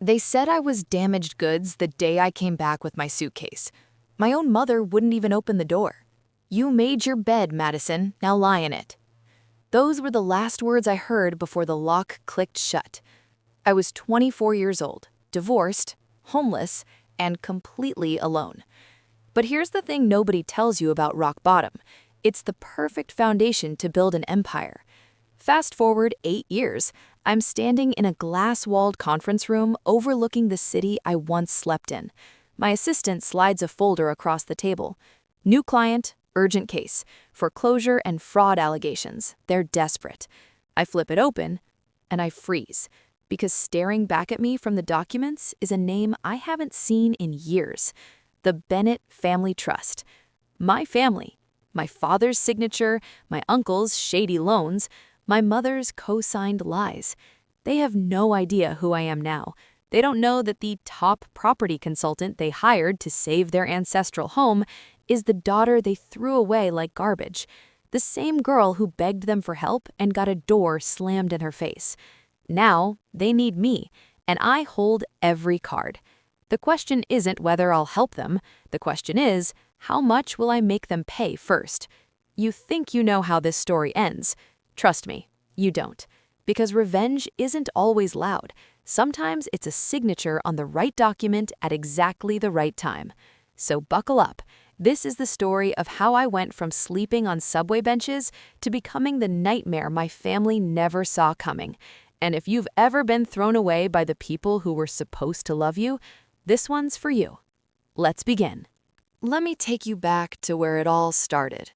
They said I was damaged goods the day I came back with my suitcase. My own mother wouldn't even open the door. "You made your bed, Madison, now lie in it." Those were the last words I heard before the lock clicked shut. I was 24 years old, divorced, homeless, and completely alone. But here's the thing nobody tells you about rock bottom. It's the perfect foundation to build an empire. Fast forward 8 years, I'm standing in a glass-walled conference room overlooking the city I once slept in. My assistant slides a folder across the table. New client, urgent case, foreclosure and fraud allegations. They're desperate. I flip it open, and I freeze, because staring back at me from the documents is a name I haven't seen in years. The Bennett Family Trust. My family. My father's signature, my uncle's shady loans, my mother's co-signed lies. They have no idea who I am now. They don't know that the top property consultant they hired to save their ancestral home is the daughter they threw away like garbage. The same girl who begged them for help and got a door slammed in her face. Now, they need me, and I hold every card. The question isn't whether I'll help them. The question is, how much will I make them pay first? You think you know how this story ends. Trust me, you don't. Because revenge isn't always loud. Sometimes it's a signature on the right document at exactly the right time. So buckle up. This is the story of how I went from sleeping on subway benches to becoming the nightmare my family never saw coming. And if you've ever been thrown away by the people who were supposed to love you, this one's for you. Let's begin. Let me take you back to where it all started.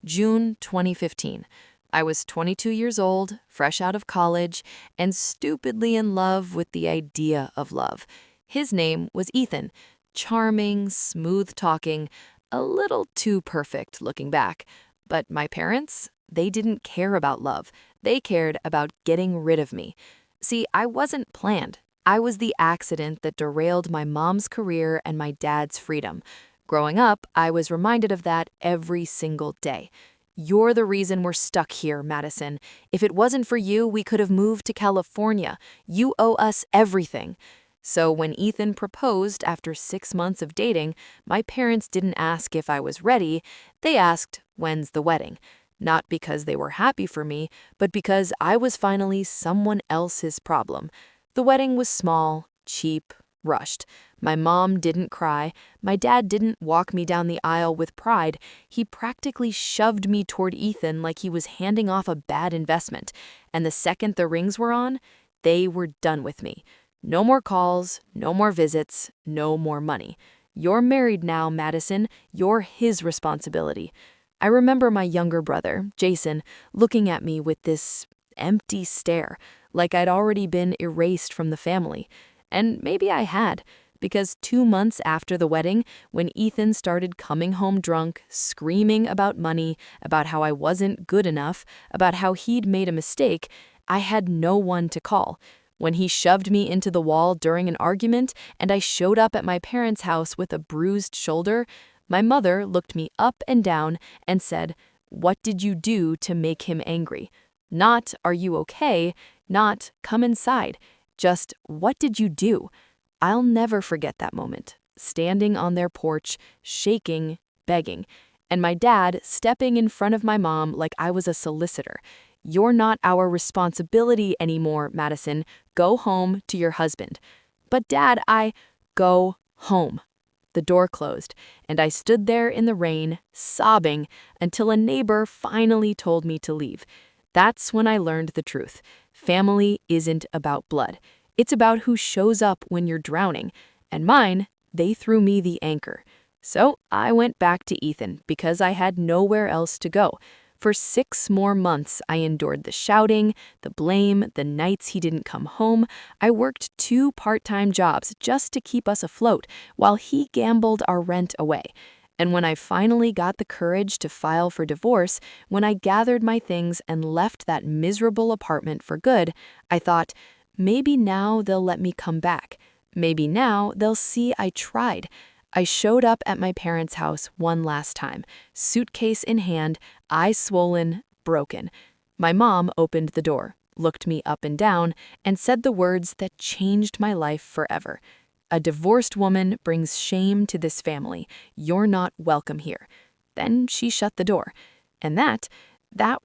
June 2015. I was 22 years old, fresh out of college, and stupidly in love with the idea of love. His name was Ethan. Charming, smooth-talking, a little too perfect looking back. But my parents, they didn't care about love. They cared about getting rid of me. See, I wasn't planned. I was the accident that derailed my mom's career and my dad's freedom. Growing up, I was reminded of that every single day. "You're the reason we're stuck here, Madison. If it wasn't for you, we could have moved to California. You owe us everything." So when Ethan proposed after 6 months of dating, my parents didn't ask if I was ready. They asked, "When's the wedding?" Not because they were happy for me, but because I was finally someone else's problem. The wedding was small, cheap, rushed. My mom didn't cry. My dad didn't walk me down the aisle with pride. He practically shoved me toward Ethan like he was handing off a bad investment. And the second the rings were on, they were done with me. No more calls, no more visits, no more money. "You're married now, Madison. You're his responsibility." I remember my younger brother, Jason, looking at me with this empty stare, like I'd already been erased from the family. And maybe I had, because 2 months after the wedding, when Ethan started coming home drunk, screaming about money, about how I wasn't good enough, about how he'd made a mistake, I had no one to call. When he shoved me into the wall during an argument and I showed up at my parents' house with a bruised shoulder, my mother looked me up and down and said, "What did you do to make him angry?" Not, "Are you okay?" Not, "Come inside." Just, "What did you do?" I'll never forget that moment, standing on their porch, shaking, begging, and my dad stepping in front of my mom like I was a solicitor. "You're not our responsibility anymore, Madison. Go home to your husband." "But Dad, Go home." The door closed, and I stood there in the rain, sobbing, until a neighbor finally told me to leave. That's when I learned the truth. Family isn't about blood. It's about who shows up when you're drowning. And mine, they threw me the anchor. So I went back to Ethan because I had nowhere else to go. For 6 more months, I endured the shouting, the blame, the nights he didn't come home. I worked 2 part-time jobs just to keep us afloat while he gambled our rent away. And when I finally got the courage to file for divorce, when I gathered my things and left that miserable apartment for good, I thought, maybe now they'll let me come back. Maybe now they'll see I tried. I showed up at my parents' house one last time, suitcase in hand, eyes swollen, broken. My mom opened the door. looked me up and down, and said the words that changed my life forever. "A divorced woman brings shame to this family. You're not welcome here." Then she shut the door. And that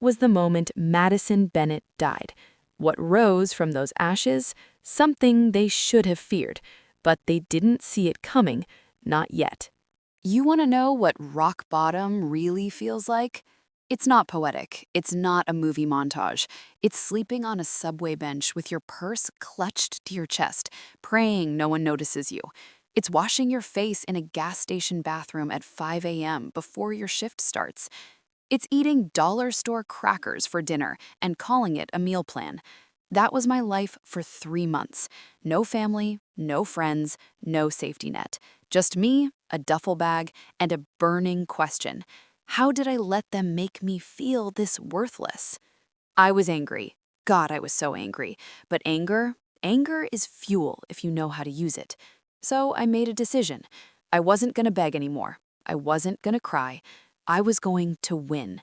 was the moment Madison Bennett died. What rose from those ashes? Something they should have feared, but they didn't see it coming, not yet. You want to know what rock bottom really feels like? It's not poetic. It's not a movie montage. It's sleeping on a subway bench with your purse clutched to your chest, praying no one notices you. It's washing your face in a gas station bathroom at 5 a.m. before your shift starts. It's eating dollar store crackers for dinner and calling it a meal plan. That was my life for 3 months. No family, no friends, no safety net. Just me, a duffel bag, and a burning question. How did I let them make me feel this worthless? I was angry. God, I was so angry. But anger is fuel if you know how to use it. So I made a decision. I wasn't going to beg anymore. I wasn't going to cry. I was going to win.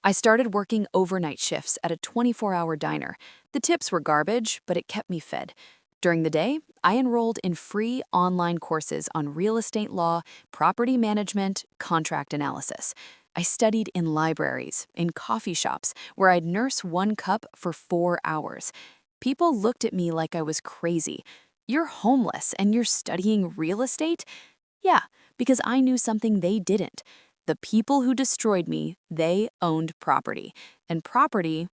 I started working overnight shifts at a 24-hour diner. The tips were garbage, but it kept me fed. During the day, I enrolled in free online courses on real estate law, property management, contract analysis. I studied in libraries, in coffee shops, where I'd nurse one cup for 4 hours. People looked at me like I was crazy. "You're homeless and you're studying real estate?" Yeah, because I knew something they didn't. The people who destroyed me, they owned property. And property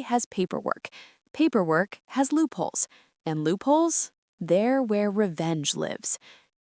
has paperwork. Paperwork has loopholes. And loopholes? They're where revenge lives.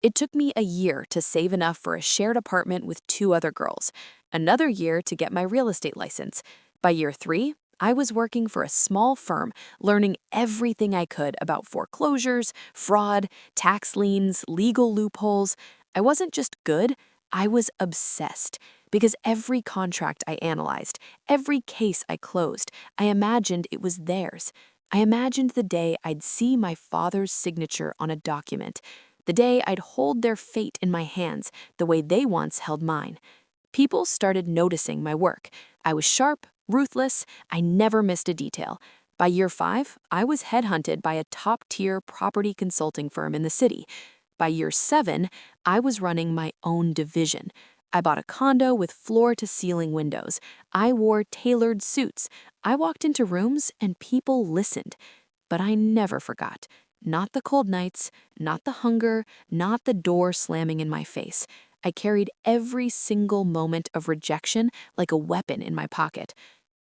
It took me a year to save enough for a shared apartment with 2 other girls, another year to get my real estate license. By year 3, I was working for a small firm, learning everything I could about foreclosures, fraud, tax liens, legal loopholes. I wasn't just good, I was obsessed. Because every contract I analyzed, every case I closed, I imagined it was theirs. I imagined the day I'd see my father's signature on a document, the day I'd hold their fate in my hands the way they once held mine. People started noticing my work. I was sharp, ruthless, I never missed a detail. By year 5, I was headhunted by a top-tier property consulting firm in the city. By year 7, I was running my own division. I bought a condo with floor-to-ceiling windows. I wore tailored suits. I walked into rooms and people listened. But I never forgot. Not the cold nights, not the hunger, not the door slamming in my face. I carried every single moment of rejection like a weapon in my pocket.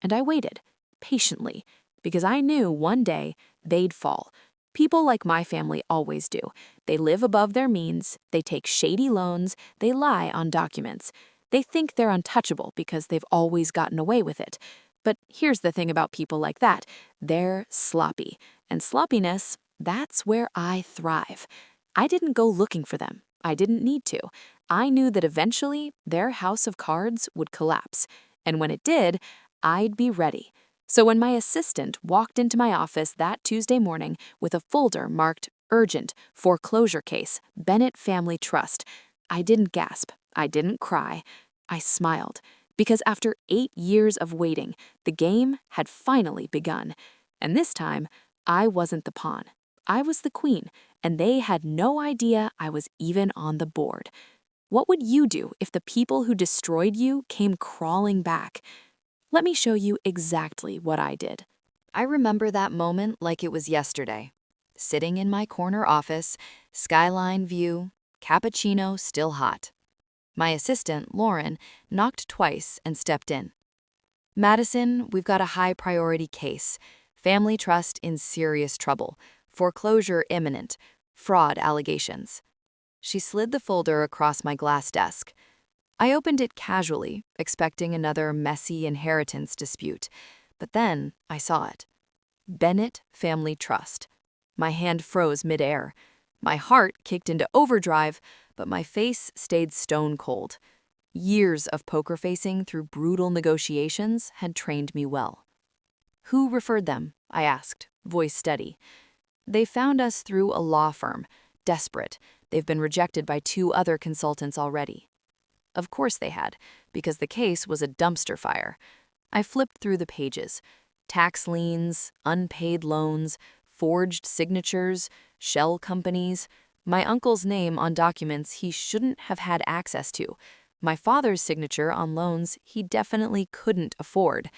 And I waited, patiently, because I knew one day they'd fall. People like my family always do. They live above their means, they take shady loans, they lie on documents. They think they're untouchable because they've always gotten away with it. But here's the thing about people like that. They're sloppy. And sloppiness, that's where I thrive. I didn't go looking for them. I didn't need to. I knew that eventually their house of cards would collapse. And when it did, I'd be ready. So when my assistant walked into my office that Tuesday morning with a folder marked "Urgent, Foreclosure Case, Bennett Family Trust," I didn't gasp. I didn't cry. I smiled. Because after 8 years of waiting, the game had finally begun. And this time, I wasn't the pawn. I was the queen, and they had no idea I was even on the board. What would you do if the people who destroyed you came crawling back? Let me show you exactly what I did. I remember that moment like it was yesterday. Sitting in my corner office, skyline view, cappuccino still hot. My assistant, Lauren, knocked twice and stepped in. "Madison, we've got a high priority case. Family trust in serious trouble. Foreclosure imminent. Fraud allegations." She slid the folder across my glass desk. I opened it casually, expecting another messy inheritance dispute. But then I saw it. Bennett Family Trust. My hand froze midair. My heart kicked into overdrive, but my face stayed stone cold. Years of poker facing through brutal negotiations had trained me well. "Who referred them?" I asked, voice steady. "They found us through a law firm. Desperate. They've been rejected by 2 other consultants already." Of course they had, because the case was a dumpster fire. I flipped through the pages. Tax liens, unpaid loans, forged signatures, shell companies, my uncle's name on documents he shouldn't have had access to, my father's signature on loans he definitely couldn't afford,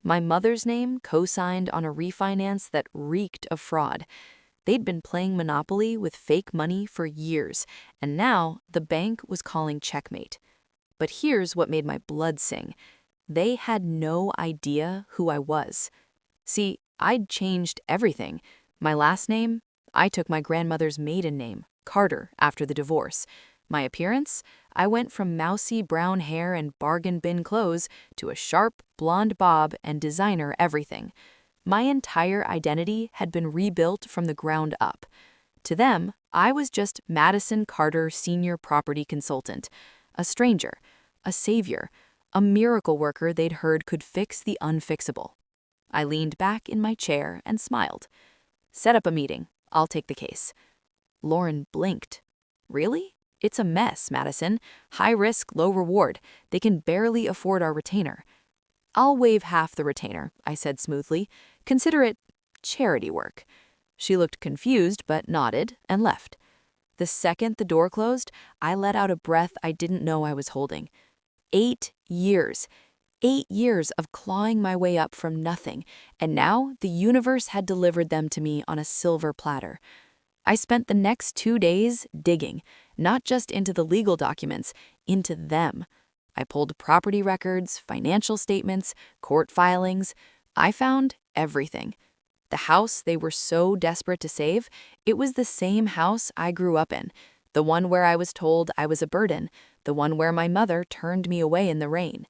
my mother's name co-signed on a refinance that reeked of fraud. They'd been playing Monopoly with fake money for years, and now the bank was calling checkmate. But here's what made my blood sing. They had no idea who I was. See, I'd changed everything. My last name? I took my grandmother's maiden name, Carter, after the divorce. My appearance? I went from mousy brown hair and bargain bin clothes to a sharp, blonde bob and designer everything. My entire identity had been rebuilt from the ground up. To them, I was just Madison Carter, senior property consultant, a stranger, a savior, a miracle worker they'd heard could fix the unfixable. I leaned back in my chair and smiled. Set up a meeting. I'll take the case. Lauren blinked. Really? It's a mess, Madison. High risk, low reward. They can barely afford our retainer. I'll waive half the retainer, I said smoothly. Consider it charity work. She looked confused but nodded and left. The second the door closed, I let out a breath I didn't know I was holding. 8 years. 8 years of clawing my way up from nothing, and now the universe had delivered them to me on a silver platter. I spent the next 2 days digging, not just into the legal documents, into them. I pulled property records, financial statements, court filings. I found everything. The house they were so desperate to save, it was the same house I grew up in, the one where I was told I was a burden, the one where my mother turned me away in the rain.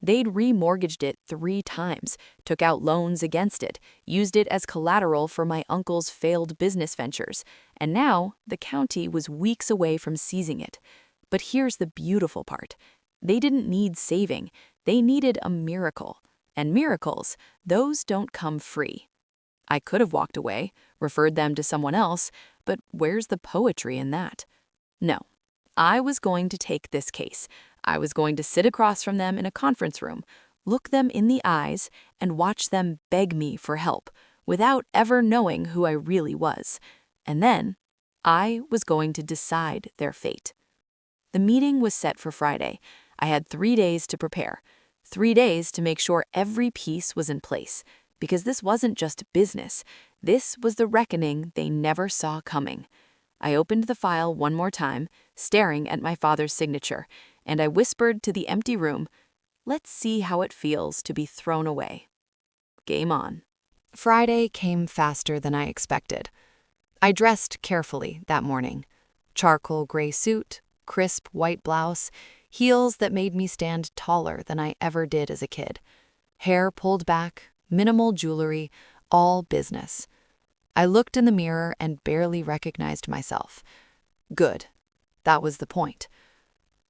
They'd remortgaged it 3 times, took out loans against it, used it as collateral for my uncle's failed business ventures, and now the county was weeks away from seizing it. But here's the beautiful part. They didn't need saving, they needed a miracle. And miracles, those don't come free. I could have walked away, referred them to someone else, but where's the poetry in that? No, I was going to take this case. I was going to sit across from them in a conference room, look them in the eyes, and watch them beg me for help, without ever knowing who I really was. And then, I was going to decide their fate. The meeting was set for Friday. I had 3 days to prepare. 3 days to make sure every piece was in place. Because this wasn't just business. This was the reckoning they never saw coming. I opened the file one more time, staring at my father's signature, and I whispered to the empty room, "Let's see how it feels to be thrown away." Game on. Friday came faster than I expected. I dressed carefully that morning. Charcoal gray suit, crisp white blouse, heels that made me stand taller than I ever did as a kid. Hair pulled back, minimal jewelry, all business. I looked in the mirror and barely recognized myself. Good. That was the point.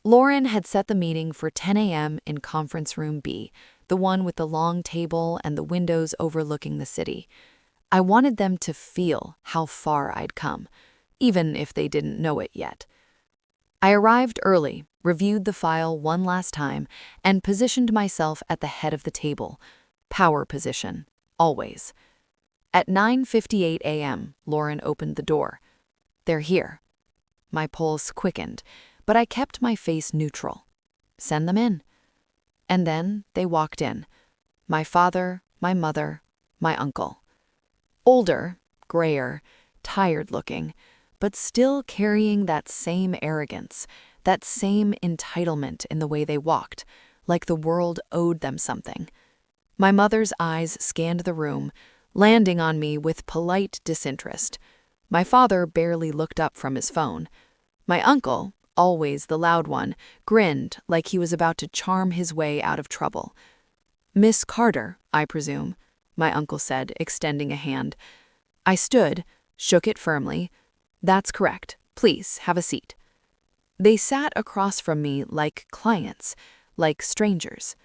Lauren had set the meeting for 10 a.m. in Conference Room B, the one with the long table and the windows overlooking the city. I wanted them to feel how far I'd come, even if they didn't know it yet. I arrived early, reviewed the file one last time, and positioned myself at the head of the table. Power position, always. At 9:58 a.m., Lauren opened the door. "They're here." My pulse quickened, but I kept my face neutral. "Send them in." And then they walked in. My father, my mother, my uncle. Older, grayer, tired-looking, but still carrying that same arrogance, that same entitlement in the way they walked, like the world owed them something. My mother's eyes scanned the room, landing on me with polite disinterest. My father barely looked up from his phone. My uncle, always the loud one, grinned like he was about to charm his way out of trouble. "Miss Carter, I presume," my uncle said, extending a hand. I stood, shook it firmly. "That's correct. Please, have a seat." They sat across from me like clients, like strangers.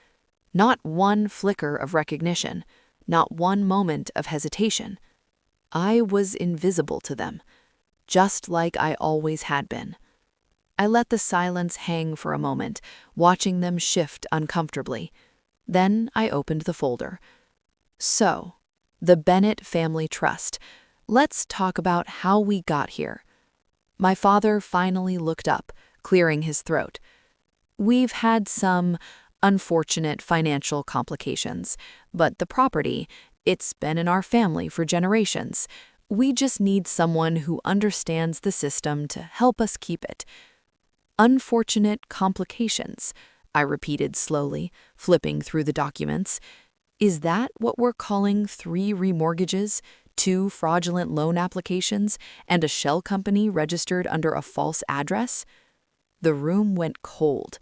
Not one flicker of recognition, not one moment of hesitation. I was invisible to them, just like I always had been. I let the silence hang for a moment, watching them shift uncomfortably. Then I opened the folder. So, the Bennett Family Trust. Let's talk about how we got here. My father finally looked up, clearing his throat. We've had some unfortunate financial complications, but the property, it's been in our family for generations. We just need someone who understands the system to help us keep it. Unfortunate complications, I repeated slowly, flipping through the documents. Is that what we're calling 3 remortgages, 2 fraudulent loan applications, and a shell company registered under a false address? The room went cold.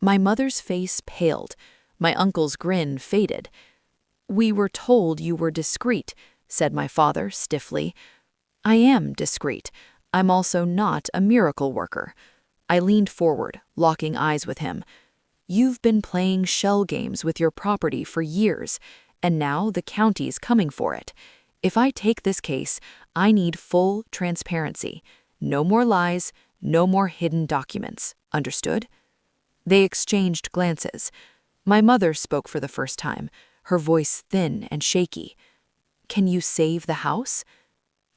My mother's face paled. My uncle's grin faded. "We were told you were discreet," said my father stiffly. "I am discreet. I'm also not a miracle worker." I leaned forward, locking eyes with him. "You've been playing shell games with your property for years, and now the county's coming for it. If I take this case, I need full transparency. No more lies, no more hidden documents. Understood?" They exchanged glances. My mother spoke for the first time, her voice thin and shaky. "Can you save the house?"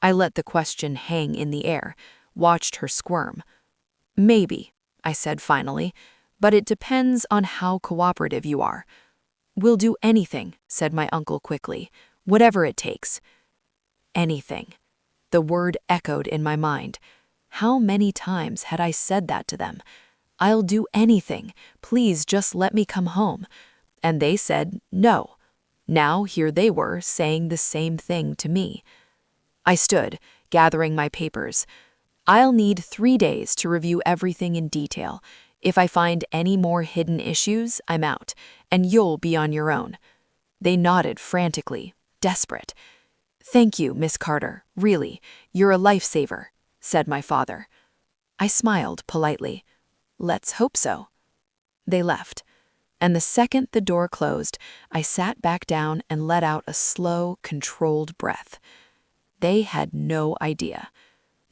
I let the question hang in the air, watched her squirm. "Maybe," I said finally, "but it depends on how cooperative you are." "We'll do anything," said my uncle quickly, "whatever it takes." Anything. The word echoed in my mind. How many times had I said that to them? "I'll do anything. Please just let me come home." And they said no. Now here they were saying the same thing to me. I stood, gathering my papers. "I'll need 3 days to review everything in detail. If I find any more hidden issues, I'm out, and you'll be on your own." They nodded frantically, desperate. "Thank you, Miss Carter, really. You're a lifesaver," said my father. I smiled politely. "Let's hope so." They left, and the second the door closed, I sat back down and let out a slow, controlled breath. They had no idea.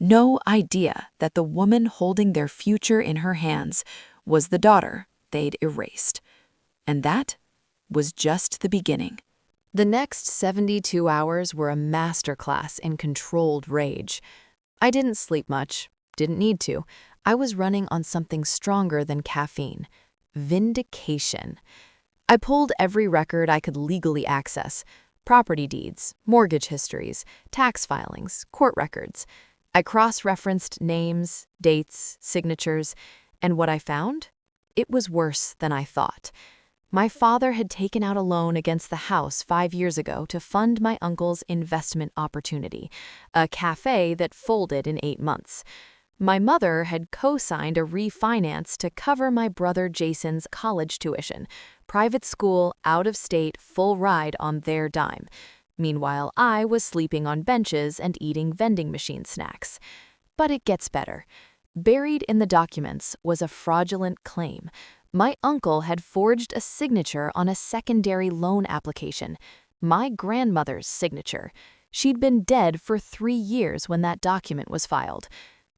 No idea that the woman holding their future in her hands was the daughter they'd erased. And that was just the beginning. The next 72 hours were a masterclass in controlled rage. I didn't sleep much, didn't need to. I was running on something stronger than caffeine. Vindication. I pulled every record I could legally access. Property deeds, mortgage histories, tax filings, court records. I cross-referenced names, dates, signatures, and what I found? It was worse than I thought. My father had taken out a loan against the house 5 years ago to fund my uncle's investment opportunity, a cafe that folded in 8 months. My mother had co-signed a refinance to cover my brother Jason's college tuition, private school, out-of-state, full ride on their dime. Meanwhile, I was sleeping on benches and eating vending machine snacks. But it gets better. Buried in the documents was a fraudulent claim. My uncle had forged a signature on a secondary loan application, my grandmother's signature. She'd been dead for 3 years when that document was filed.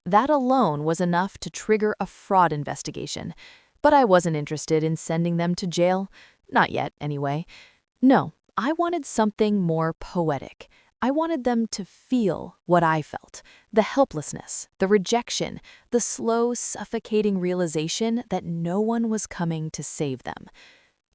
That alone was enough to trigger a fraud investigation. But I wasn't interested in sending them to jail. Not yet, anyway. No, I wanted something more poetic. I wanted them to feel what I felt. The helplessness, the rejection, the slow, suffocating realization that no one was coming to save them.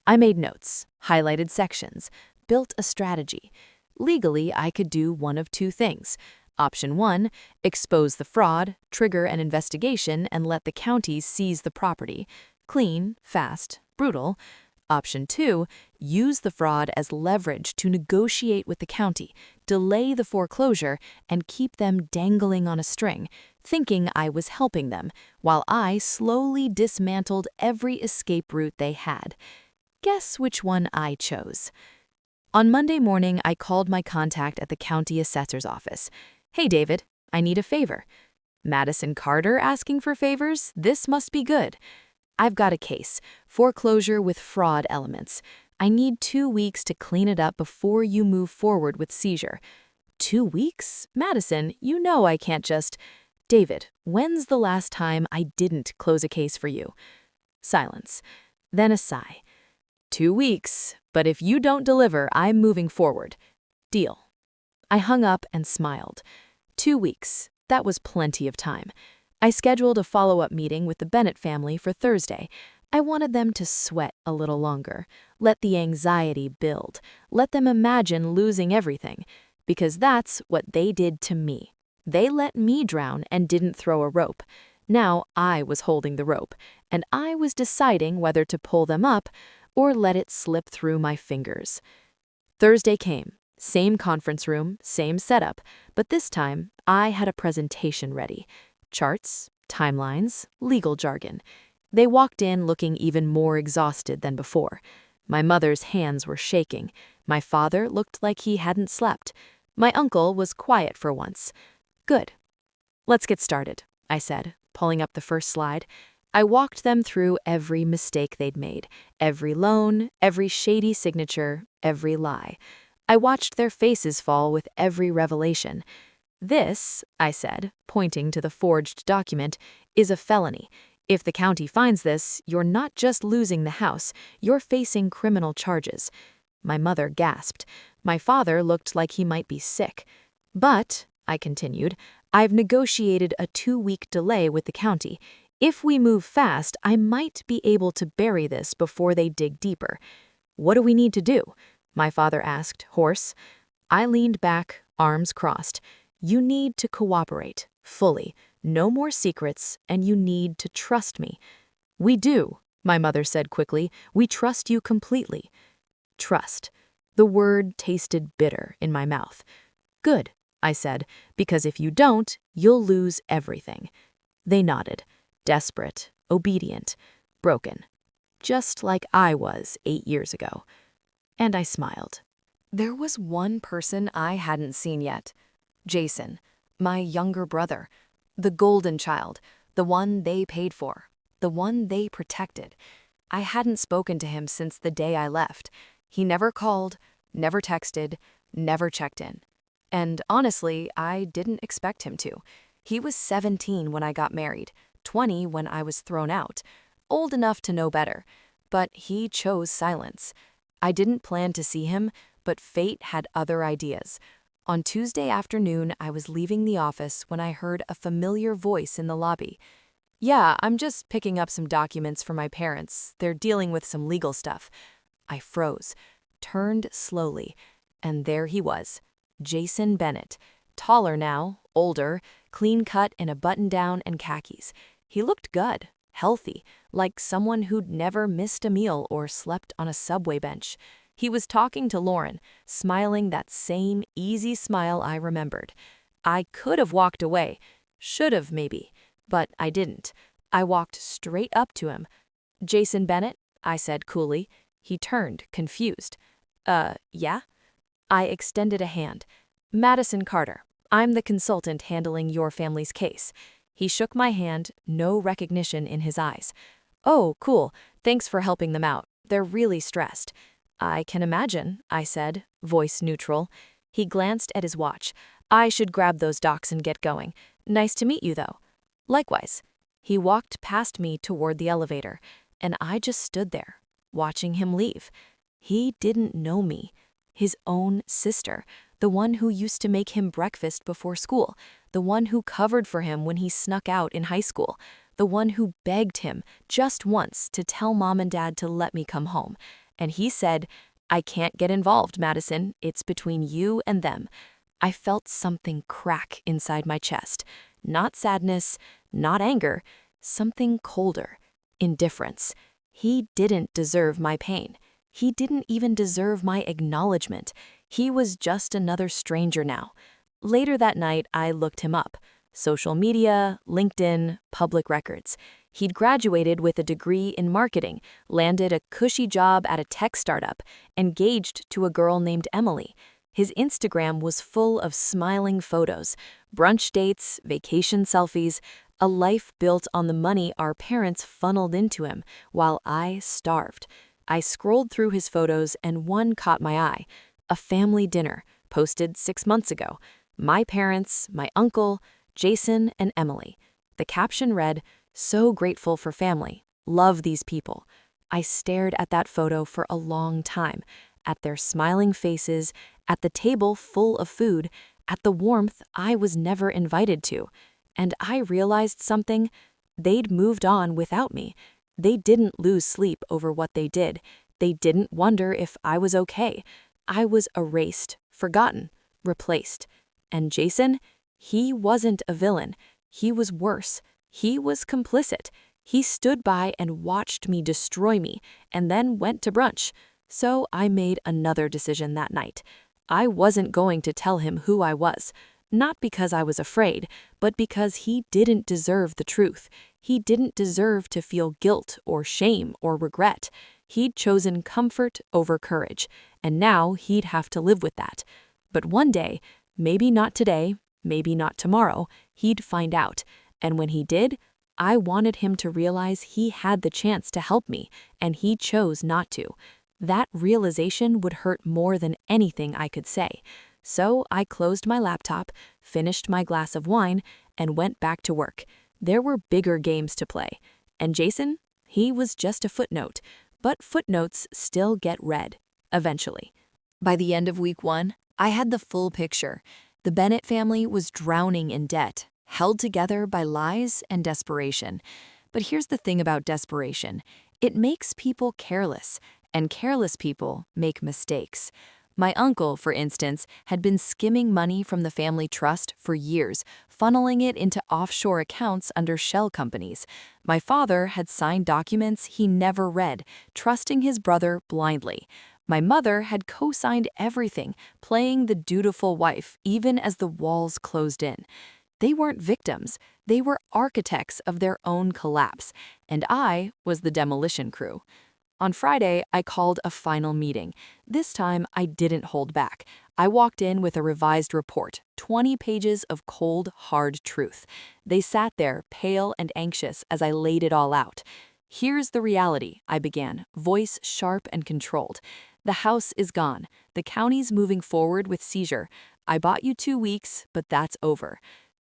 I made notes, highlighted sections, built a strategy. Legally, I could do one of 2 things. Option 1, expose the fraud, trigger an investigation, and let the county seize the property. Clean, fast, brutal. Option 2, use the fraud as leverage to negotiate with the county, delay the foreclosure, and keep them dangling on a string, thinking I was helping them, while I slowly dismantled every escape route they had. Guess which one I chose. On Monday morning, I called my contact at the county assessor's office. "Hey, David, I need a favor." "Madison Carter asking for favors? This must be good." "I've got a case, foreclosure with fraud elements. I need 2 weeks to clean it up before you move forward with seizure." 2 weeks? Madison, you know I can't just... "David, when's the last time I didn't close a case for you?" Silence. Then a sigh. 2 weeks, but if you don't deliver, I'm moving forward. Deal. I hung up and smiled. 2 weeks. That was plenty of time. I scheduled a follow-up meeting with the Bennett family for Thursday. I wanted them to sweat a little longer, let the anxiety build, let them imagine losing everything, because that's what they did to me. They let me drown and didn't throw a rope. Now I was holding the rope, and I was deciding whether to pull them up or let it slip through my fingers. Thursday came. Same conference room, same setup, but this time I had a presentation ready. Charts, timelines, legal jargon. They walked in looking even more exhausted than before. My mother's hands were shaking. My father looked like he hadn't slept. My uncle was quiet for once. Good. Let's get started, I said, pulling up the first slide. I walked them through every mistake they'd made, every loan, every shady signature, every lie. I watched their faces fall with every revelation. This, I said, pointing to the forged document, is a felony. If the county finds this, you're not just losing the house, you're facing criminal charges. My mother gasped. My father looked like he might be sick. But, I continued, I've negotiated a 2-week delay with the county. If we move fast, I might be able to bury this before they dig deeper. What do we need to do? My father asked, hoarse. I leaned back, arms crossed. You need to cooperate, fully. No more secrets, and you need to trust me. We do, my mother said quickly. We trust you completely. Trust. The word tasted bitter in my mouth. Good, I said, because if you don't, you'll lose everything. They nodded, desperate, obedient, broken, just like I was 8 years ago. And I smiled. There was one person I hadn't seen yet. Jason, my younger brother. The golden child, the one they paid for, the one they protected. I hadn't spoken to him since the day I left. He never called, never texted, never checked in. And honestly, I didn't expect him to. He was 17 when I got married, 20 when I was thrown out, old enough to know better. But he chose silence. I didn't plan to see him, but fate had other ideas. On Tuesday afternoon, I was leaving the office when I heard a familiar voice in the lobby. Yeah, I'm just picking up some documents for my parents. They're dealing with some legal stuff. I froze, turned slowly, and there he was, Jason Bennett. Taller now, older, clean-cut in a button-down and khakis. He looked good, healthy, like someone who'd never missed a meal or slept on a subway bench. He was talking to Lauren, smiling that same easy smile I remembered. I could have walked away, should have maybe, but I didn't. I walked straight up to him. Jason Bennett, I said coolly. He turned, confused. Yeah? I extended a hand. Madison Carter, I'm the consultant handling your family's case. He shook my hand, no recognition in his eyes. Oh, cool. Thanks for helping them out. They're really stressed. I can imagine, I said, voice neutral. He glanced at his watch. I should grab those docs and get going. Nice to meet you, though. Likewise. He walked past me toward the elevator, and I just stood there, watching him leave. He didn't know me. His own sister, the one who used to make him breakfast before school, the one who covered for him when he snuck out in high school, the one who begged him just once to tell Mom and Dad to let me come home. And he said, I can't get involved, Madison. It's between you and them. I felt something crack inside my chest. Not sadness, not anger, something colder. Indifference. He didn't deserve my pain. He didn't even deserve my acknowledgement. He was just another stranger now. Later that night, I looked him up. Social media, LinkedIn, public records. He'd graduated with a degree in marketing, landed a cushy job at a tech startup, engaged to a girl named Emily. His Instagram was full of smiling photos, brunch dates, vacation selfies, a life built on the money our parents funneled into him, while I starved. I scrolled through his photos and one caught my eye. A family dinner, posted 6 months ago. My parents, my uncle, Jason, and Emily. The caption read, "So grateful for family. Love these people." I stared at that photo for a long time, at their smiling faces, at the table full of food, at the warmth I was never invited to. And I realized something. They'd moved on without me. They didn't lose sleep over what they did. They didn't wonder if I was okay. I was erased, forgotten, replaced. And Jason, he wasn't a villain. He was worse. He was complicit. He stood by and watched me destroy me, and then went to brunch. So I made another decision that night. I wasn't going to tell him who I was. Not because I was afraid, but because he didn't deserve the truth. He didn't deserve to feel guilt or shame or regret. He'd chosen comfort over courage, and now he'd have to live with that. But one day, maybe not today, maybe not tomorrow, he'd find out. And when he did, I wanted him to realize he had the chance to help me, and he chose not to. That realization would hurt more than anything I could say. So I closed my laptop, finished my glass of wine, and went back to work. There were bigger games to play. And Jason, he was just a footnote. But footnotes still get read, eventually. By the end of week 1, I had the full picture. The Bennett family was drowning in debt, held together by lies and desperation. But here's the thing about desperation. It makes people careless, and careless people make mistakes. My uncle, for instance, had been skimming money from the family trust for years, funneling it into offshore accounts under shell companies. My father had signed documents he never read, trusting his brother blindly. My mother had co-signed everything, playing the dutiful wife even as the walls closed in. They weren't victims, they were architects of their own collapse, and I was the demolition crew. On Friday, I called a final meeting. This time, I didn't hold back. I walked in with a revised report, 20 pages of cold, hard truth. They sat there, pale and anxious, as I laid it all out. "Here's the reality," I began, voice sharp and controlled. "The house is gone. The county's moving forward with seizure. I bought you 2 weeks, but that's over."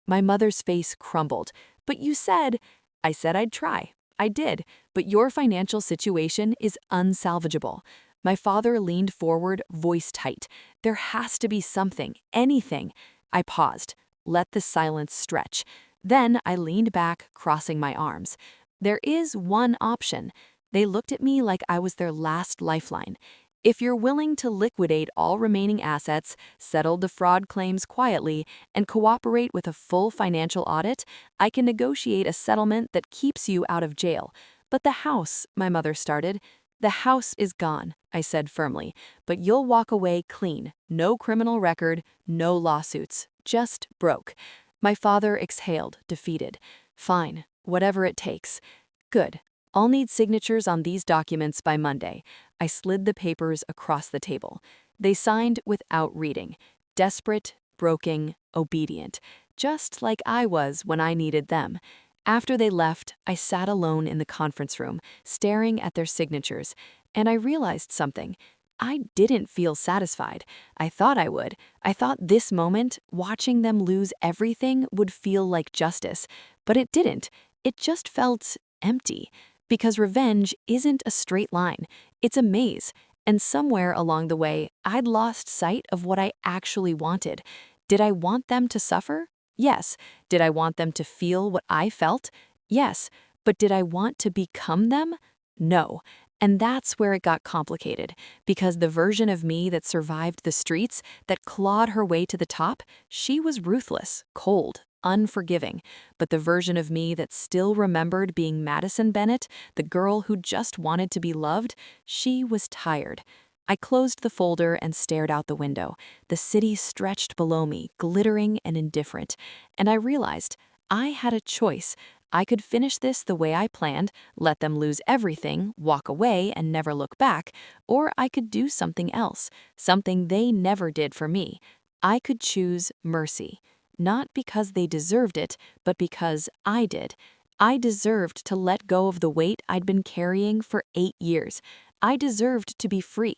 My mother's face crumbled. "But you said—" "I said I'd try. I did, but your financial situation is unsalvageable." My father leaned forward, voice tight. "There has to be something, anything." I paused, let the silence stretch. Then I leaned back, crossing my arms. "There is one option." They looked at me like I was their last lifeline. "If you're willing to liquidate all remaining assets, settle the fraud claims quietly, and cooperate with a full financial audit, I can negotiate a settlement that keeps you out of jail." "But the house," my mother started. "The house is gone," I said firmly, "but you'll walk away clean. No criminal record, no lawsuits, just broke." My father exhaled, defeated. "Fine, whatever it takes." "Good. I'll need signatures on these documents by Monday." I slid the papers across the table. They signed without reading. Desperate, broken, obedient. Just like I was when I needed them. After they left, I sat alone in the conference room, staring at their signatures, and I realized something. I didn't feel satisfied. I thought I would. I thought this moment, watching them lose everything, would feel like justice. But it didn't. It just felt empty. Because revenge isn't a straight line. It's a maze. And somewhere along the way, I'd lost sight of what I actually wanted. Did I want them to suffer? Yes. Did I want them to feel what I felt? Yes. But did I want to become them? No. And that's where it got complicated, because the version of me that survived the streets, that clawed her way to the top, she was ruthless, cold, unforgiving. But the version of me that still remembered being Madison Bennett, the girl who just wanted to be loved, she was tired. I closed the folder and stared out the window. The city stretched below me, glittering and indifferent. And I realized I had a choice. I could finish this the way I planned, let them lose everything, walk away and never look back, or I could do something else, something they never did for me. I could choose mercy. Not because they deserved it, but because I did. I deserved to let go of the weight I'd been carrying for 8 years. I deserved to be free.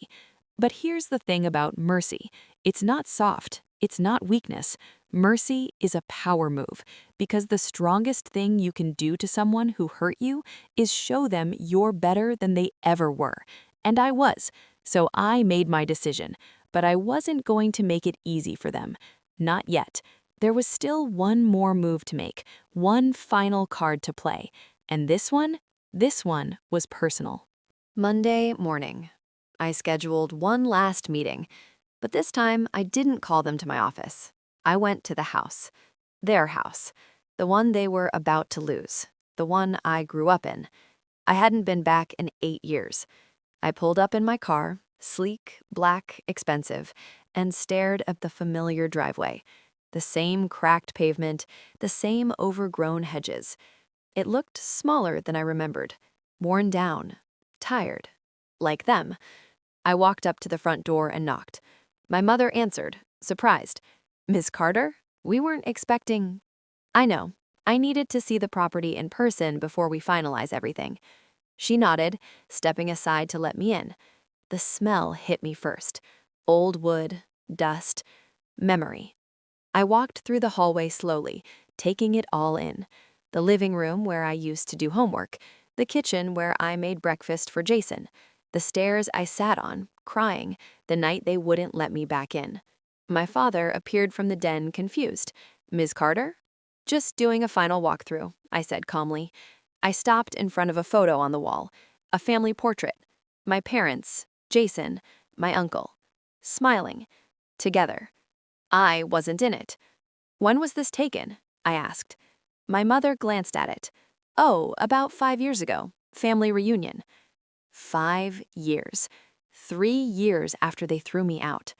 But here's the thing about mercy. It's not soft. It's not weakness. Mercy is a power move, because the strongest thing you can do to someone who hurt you is show them you're better than they ever were. And I was. So I made my decision, but I wasn't going to make it easy for them. Not yet. There was still one more move to make, one final card to play. And this one was personal. Monday morning. I scheduled one last meeting, but this time I didn't call them to my office. I went to the house. Their house. The one they were about to lose. The one I grew up in. I hadn't been back in 8 years. I pulled up in my car, sleek, black, expensive, and stared at the familiar driveway. The same cracked pavement, the same overgrown hedges. It looked smaller than I remembered, worn down, tired, like them. I walked up to the front door and knocked. My mother answered, surprised. "Miss Carter? We weren't expecting—" I know. I needed to see the property in person before we finalize everything. She nodded, stepping aside to let me in. The smell hit me first. Old wood, dust, memory. I walked through the hallway slowly, taking it all in. The living room where I used to do homework, the kitchen where I made breakfast for Jason, the stairs I sat on, crying, the night they wouldn't let me back in. My father appeared from the den confused. "Ms. Carter?" "Just doing a final walkthrough," I said calmly. I stopped in front of a photo on the wall, a family portrait. My parents, Jason, my uncle, smiling, together. I wasn't in it. "When was this taken?" I asked. My mother glanced at it. "Oh, about 5 years ago. Family reunion." 5 years. 3 years after they threw me out.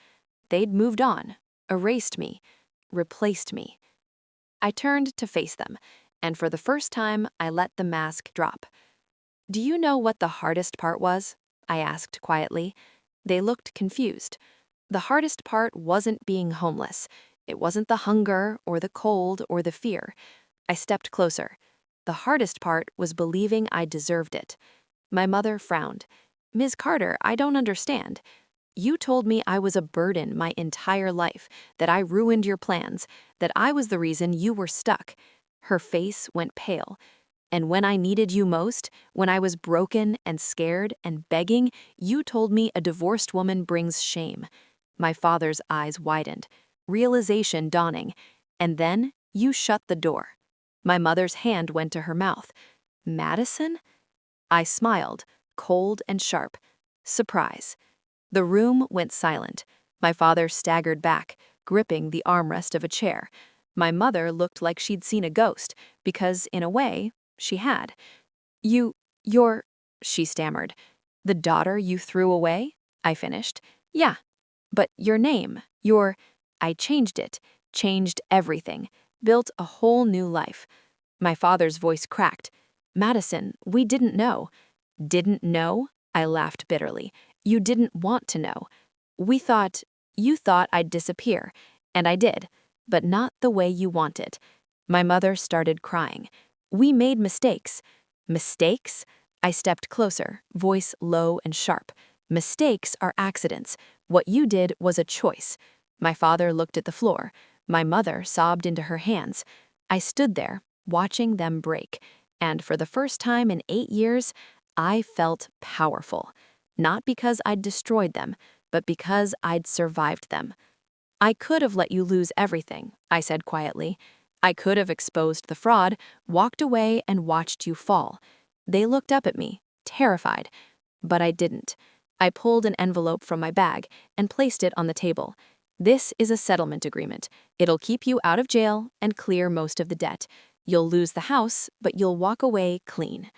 They'd moved on, erased me, replaced me. I turned to face them, and for the first time, I let the mask drop. "Do you know what the hardest part was?" I asked quietly. They looked confused. The hardest part wasn't being homeless. It wasn't the hunger or the cold or the fear. I stepped closer. The hardest part was believing I deserved it. My mother frowned. "Ms. Carter, I don't understand. You told me I was a burden my entire life, that I ruined your plans, that I was the reason you were stuck." Her face went pale. "And when I needed you most, when I was broken and scared and begging, you told me a divorced woman brings shame." My father's eyes widened, realization dawning. "And then you shut the door." My mother's hand went to her mouth. "Madison?" I smiled, cold and sharp. Surprise. The room went silent. My father staggered back, gripping the armrest of a chair. My mother looked like she'd seen a ghost, because, in a way, she had. You're, she stammered. "The daughter you threw away?" I finished. "Yeah. But your name, I changed it, changed everything, built a whole new life." My father's voice cracked. "Madison, we didn't know." "Didn't know?" I laughed bitterly. "You didn't want to know. You thought I'd disappear, and I did, but not the way you wanted." My mother started crying. "We made mistakes." "Mistakes?" I stepped closer, voice low and sharp. "Mistakes are accidents. What you did was a choice." My father looked at the floor. My mother sobbed into her hands. I stood there, watching them break, and for the first time in 8 years, I felt powerful. Not because I'd destroyed them, but because I'd survived them. "I could have let you lose everything," I said quietly. "I could have exposed the fraud, walked away, and watched you fall." They looked up at me, terrified. But I didn't. I pulled an envelope from my bag and placed it on the table. "This is a settlement agreement. It'll keep you out of jail and clear most of the debt. You'll lose the house, but you'll walk away clean."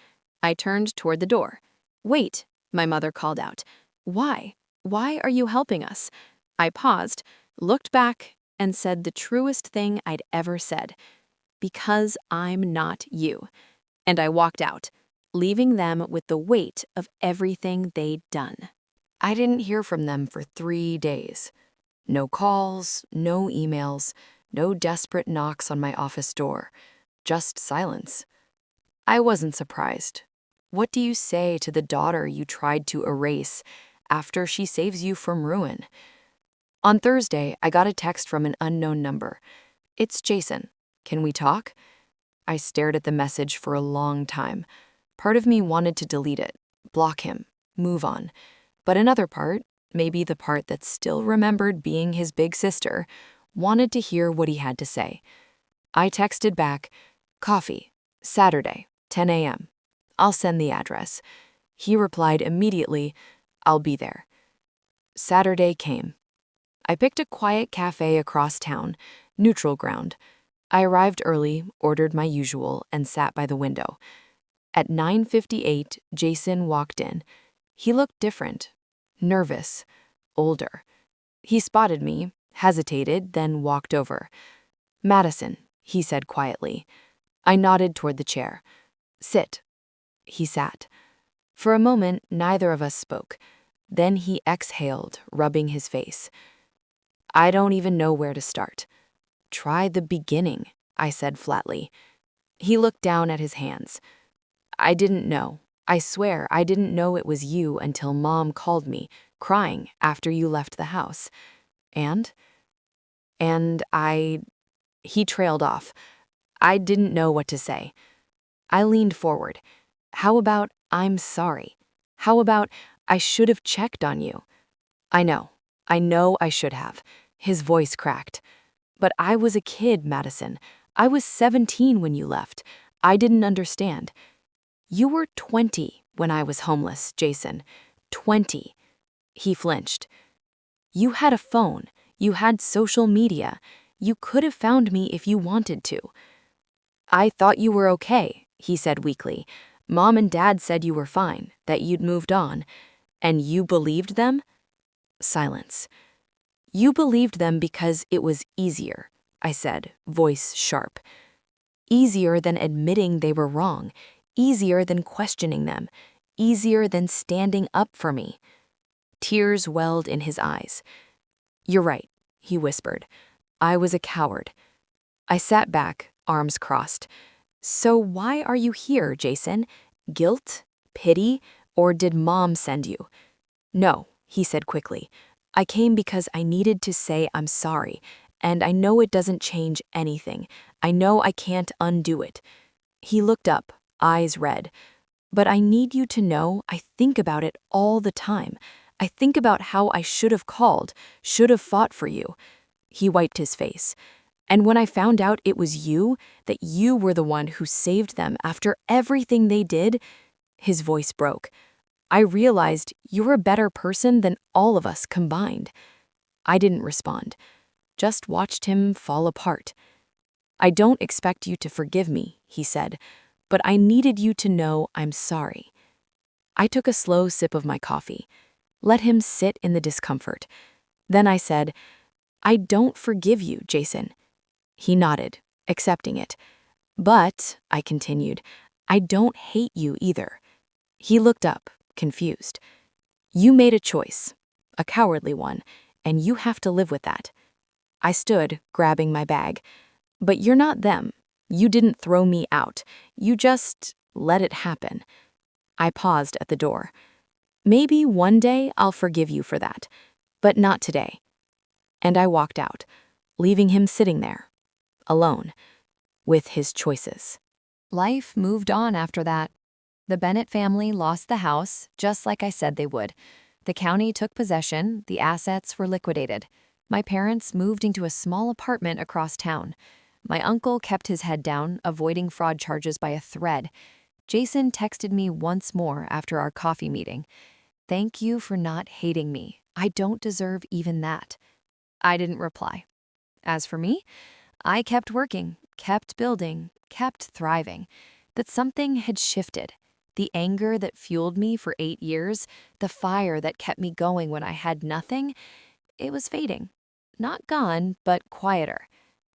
I turned toward the door. "Wait," my mother called out. "Why? Why are you helping us?" I paused, looked back, and said the truest thing I'd ever said. "Because I'm not you." And I walked out, leaving them with the weight of everything they'd done. I didn't hear from them for 3 days. No calls, no emails, no desperate knocks on my office door. Just silence. I wasn't surprised. What do you say to the daughter you tried to erase after she saves you from ruin? On Thursday, I got a text from an unknown number. "It's Jason. Can we talk?" I stared at the message for a long time. Part of me wanted to delete it, block him, move on. But another part, maybe the part that still remembered being his big sister, wanted to hear what he had to say. I texted back, "Coffee, Saturday, 10 a.m. I'll send the address." He replied immediately, "I'll be there." Saturday came. I picked a quiet cafe across town, neutral ground. I arrived early, ordered my usual, and sat by the window. At 9:58, Jason walked in. He looked different, nervous, older. He spotted me, hesitated, then walked over. "Madison," he said quietly. I nodded toward the chair. "Sit." He sat. For a moment, neither of us spoke. Then he exhaled, rubbing his face. "I don't even know where to start." "Try the beginning," I said flatly. He looked down at his hands. "I didn't know. I swear I didn't know it was you until Mom called me, crying, after you left the house. And? And I..." He trailed off. I didn't know what to say. I leaned forward. "How about I'm sorry? How about I should have checked on you?" I know I should have." His voice cracked. "But I was a kid, Madison. I was 17 when you left. I didn't understand." "You were 20 when I was homeless, Jason. 20. He flinched. "You had a phone. You had social media. You could have found me if you wanted to." "I thought you were okay," he said weakly. "Mom and Dad said you were fine, that you'd moved on. And you believed them?" Silence. "You believed them because it was easier," I said, voice sharp. "Easier than admitting they were wrong, easier than questioning them, easier than standing up for me." Tears welled in his eyes. "You're right," he whispered. "I was a coward." I sat back, arms crossed. "So why are you here, Jason? Guilt? Pity? Or did Mom send you?" "No," he said quickly. "I came because I needed to say I'm sorry, and I know it doesn't change anything. I know I can't undo it." He looked up, eyes red. "But I need you to know I think about it all the time. I think about how I should have called, should have fought for you." He wiped his face. "And when I found out it was you, that you were the one who saved them after everything they did," his voice broke. "I realized you're a better person than all of us combined." I didn't respond, just watched him fall apart. "I don't expect you to forgive me," he said, "but I needed you to know I'm sorry." I took a slow sip of my coffee, let him sit in the discomfort. Then I said, "I don't forgive you, Jason." He nodded, accepting it. "But," I continued, "I don't hate you either." He looked up, confused. "You made a choice, a cowardly one, and you have to live with that." I stood, grabbing my bag. "But you're not them. You didn't throw me out. You just let it happen." I paused at the door. "Maybe one day I'll forgive you for that, but not today." And I walked out, leaving him sitting there, alone, with his choices. Life moved on after that. The Bennett family lost the house, just like I said they would. The county took possession, the assets were liquidated. My parents moved into a small apartment across town. My uncle kept his head down, avoiding fraud charges by a thread. Jason texted me once more after our coffee meeting. "Thank you for not hating me. I don't deserve even that." I didn't reply. As for me, I kept working, kept building, kept thriving. But something had shifted. The anger that fueled me for 8 years, the fire that kept me going when I had nothing, it was fading. Not gone, but quieter.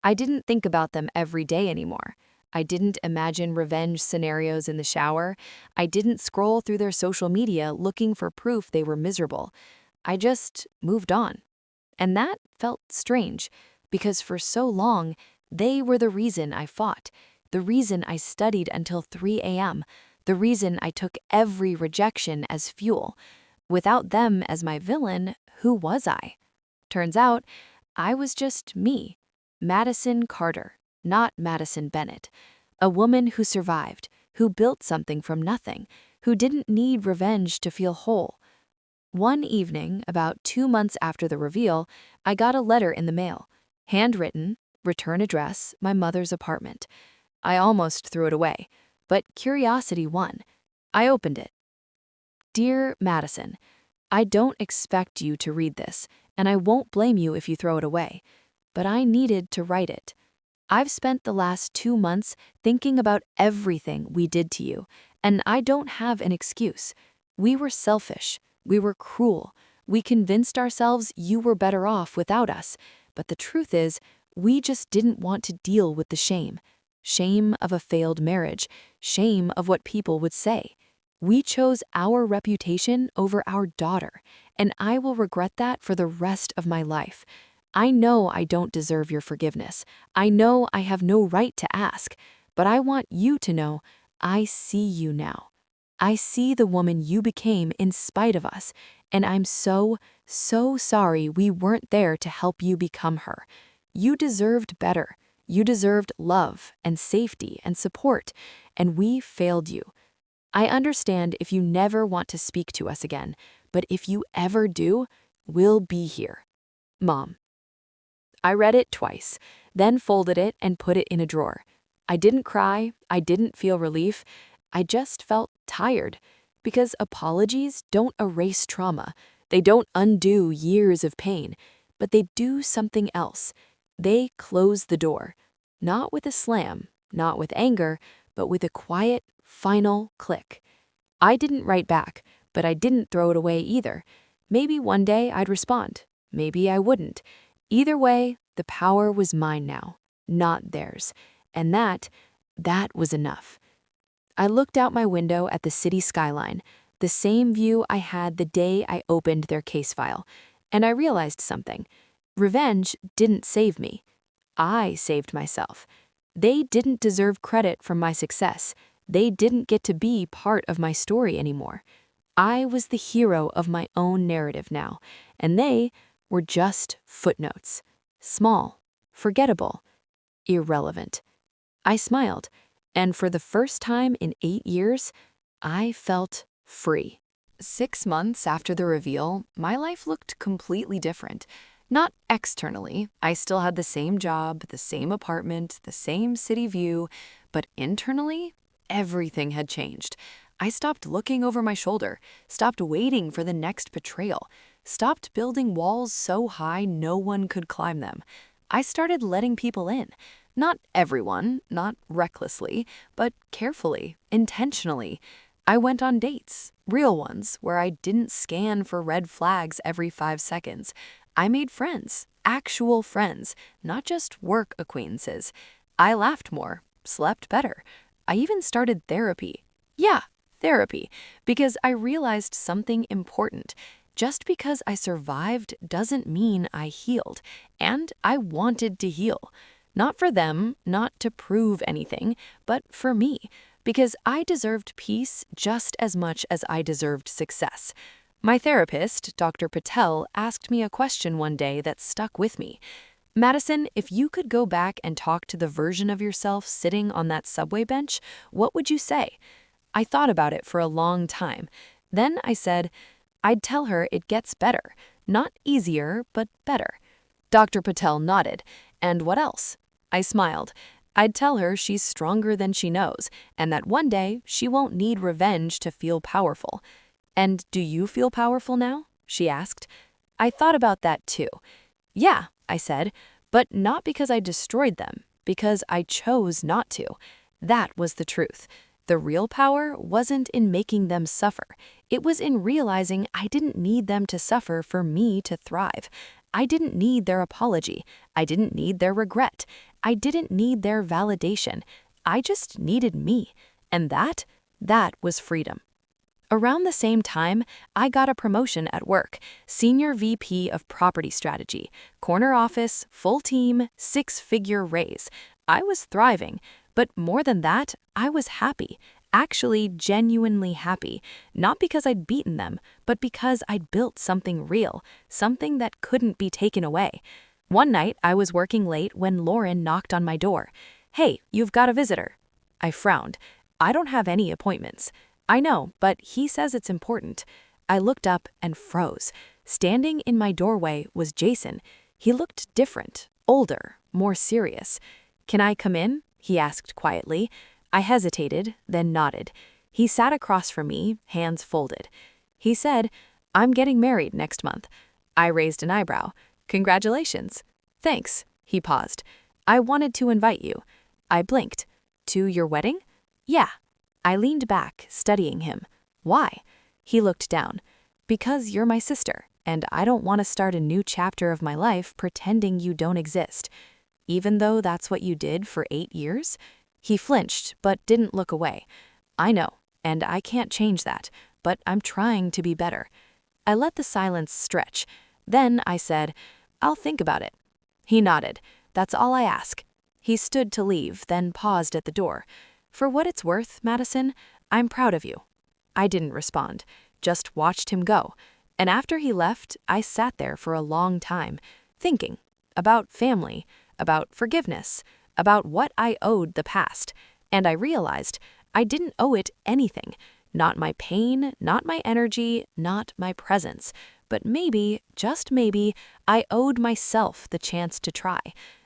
I didn't think about them every day anymore. I didn't imagine revenge scenarios in the shower. I didn't scroll through their social media looking for proof they were miserable. I just moved on. And that felt strange, because for so long, they were the reason I fought, the reason I studied until 3 a.m., the reason I took every rejection as fuel. Without them as my villain, who was I? Turns out, I was just me, Madison Carter, not Madison Bennett, a woman who survived, who built something from nothing, who didn't need revenge to feel whole. One evening, about 2 months after the reveal, I got a letter in the mail, handwritten, return address, my mother's apartment. I almost threw it away, but curiosity won. I opened it. Dear Madison, I don't expect you to read this, and I won't blame you if you throw it away, but I needed to write it. I've spent the last 2 months thinking about everything we did to you, and I don't have an excuse. We were selfish. We were cruel. We convinced ourselves you were better off without us, but the truth is, we just didn't want to deal with the shame. Shame of a failed marriage, shame of what people would say. We chose our reputation over our daughter, and I will regret that for the rest of my life. I know I don't deserve your forgiveness. I know I have no right to ask, but I want you to know I see you now. I see the woman you became in spite of us, and I'm so sorry we weren't there to help you become her. You deserved better. You deserved love and safety and support, and we failed you. I understand if you never want to speak to us again, but if you ever do, we'll be here. Mom. I read it twice, then folded it and put it in a drawer. I didn't cry, I didn't feel relief, I just felt tired, because apologies don't erase trauma. They don't undo years of pain, but they do something else. They close the door, not with a slam, not with anger, but with a quiet, final click. I didn't write back, but I didn't throw it away either. Maybe one day I'd respond. Maybe I wouldn't. Either way, the power was mine now, not theirs. And that was enough. I looked out my window at the city skyline, the same view I had the day I opened their case file, and I realized something. Revenge didn't save me. I saved myself. They didn't deserve credit for my success. They didn't get to be part of my story anymore. I was the hero of my own narrative now, and they were just footnotes. Small, forgettable, irrelevant. I smiled, and for the first time in 8 years, I felt free. 6 months after the reveal, my life looked completely different. Not externally, I still had the same job, the same apartment, the same city view, but internally, everything had changed. I stopped looking over my shoulder, stopped waiting for the next betrayal, stopped building walls so high no one could climb them. I started letting people in. Not everyone, not recklessly, but carefully, intentionally. I went on dates, real ones, where I didn't scan for red flags every 5 seconds. I made friends, actual friends, not just work acquaintances. I laughed more, slept better. I even started therapy. Yeah, therapy, because I realized something important. Just because I survived doesn't mean I healed, and I wanted to heal. Not for them, not to prove anything, but for me, because I deserved peace just as much as I deserved success. My therapist, Dr. Patel, asked me a question one day that stuck with me. Madison, if you could go back and talk to the version of yourself sitting on that subway bench, what would you say? I thought about it for a long time. Then I said, I'd tell her it gets better. Not easier, but better. Dr. Patel nodded. And what else? I smiled. I'd tell her she's stronger than she knows, and that one day she won't need revenge to feel powerful. And do you feel powerful now? She asked. I thought about that too. Yeah, I said, but not because I destroyed them, because I chose not to. That was the truth. The real power wasn't in making them suffer. It was in realizing I didn't need them to suffer for me to thrive. I didn't need their apology. I didn't need their regret. I didn't need their validation. I just needed me. And that was freedom. Around the same time, I got a promotion at work, Senior VP of Property Strategy, corner office, full team, 6-figure raise. I was thriving, but more than that, I was happy. actually genuinely happy, not because I'd beaten them, but because I'd built something real, something that couldn't be taken away. One night, I was working late when Lauren knocked on my door. "Hey, you've got a visitor." I frowned. "I don't have any appointments." "I know, but he says it's important." I looked up and froze. Standing in my doorway was Jason. He looked different, older, more serious. "Can I come in?" he asked quietly. I hesitated, then nodded. He sat across from me, hands folded. He said, "I'm getting married next month." I raised an eyebrow. "Congratulations." "Thanks." He paused. "I wanted to invite you." I blinked. "To your wedding?" "Yeah." I leaned back, studying him. "Why?" He looked down. "Because you're my sister, and I don't want to start a new chapter of my life pretending you don't exist." "Even though that's what you did for 8 years?" He flinched, but didn't look away. "I know, and I can't change that, but I'm trying to be better." I let the silence stretch. Then I said, "I'll think about it." He nodded. "That's all I ask." He stood to leave, then paused at the door. "For what it's worth, Madison, I'm proud of you." I didn't respond, just watched him go. And after he left, I sat there for a long time, thinking about family, about forgiveness, about what I owed the past. And I realized I didn't owe it anything. Not my pain, not my energy, not my presence. But maybe, just maybe, I owed myself the chance to try.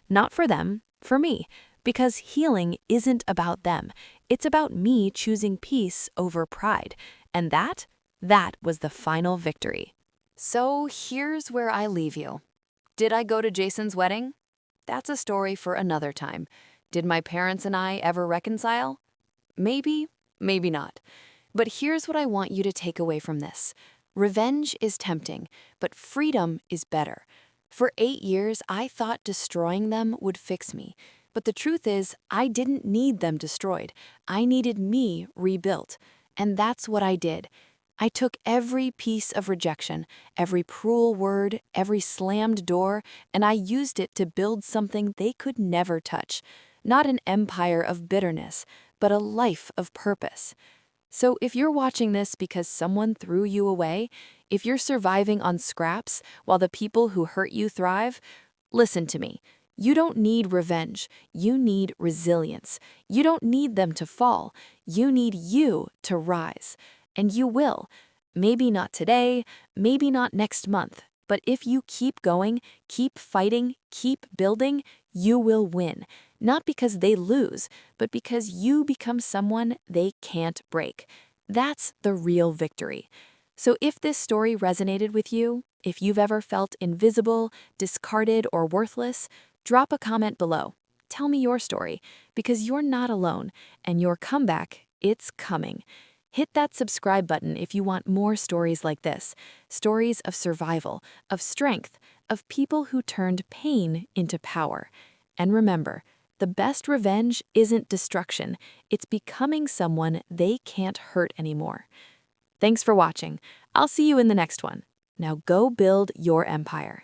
Not for them, for me. Because healing isn't about them. It's about me choosing peace over pride. And that was the final victory. So here's where I leave you. Did I go to Jason's wedding? That's a story for another time. Did my parents and I ever reconcile? Maybe, maybe not. But here's what I want you to take away from this. Revenge is tempting, but freedom is better. For 8 years, I thought destroying them would fix me. But the truth is, I didn't need them destroyed. I needed me rebuilt. And that's what I did. I took every piece of rejection, every cruel word, every slammed door, and I used it to build something they could never touch. Not an empire of bitterness, but a life of purpose. So if you're watching this because someone threw you away, if you're surviving on scraps while the people who hurt you thrive, listen to me. You don't need revenge. You need resilience. You don't need them to fall. You need you to rise. And you will. Maybe not today, maybe not next month. But if you keep going, keep fighting, keep building, you will win. Not because they lose, but because you become someone they can't break. That's the real victory. So if this story resonated with you, if you've ever felt invisible, discarded, or worthless, drop a comment below. Tell me your story, because you're not alone, and your comeback, it's coming. Hit that subscribe button if you want more stories like this. Stories of survival, of strength, of people who turned pain into power. And remember, the best revenge isn't destruction. It's becoming someone they can't hurt anymore. Thanks for watching. I'll see you in the next one. Now go build your empire.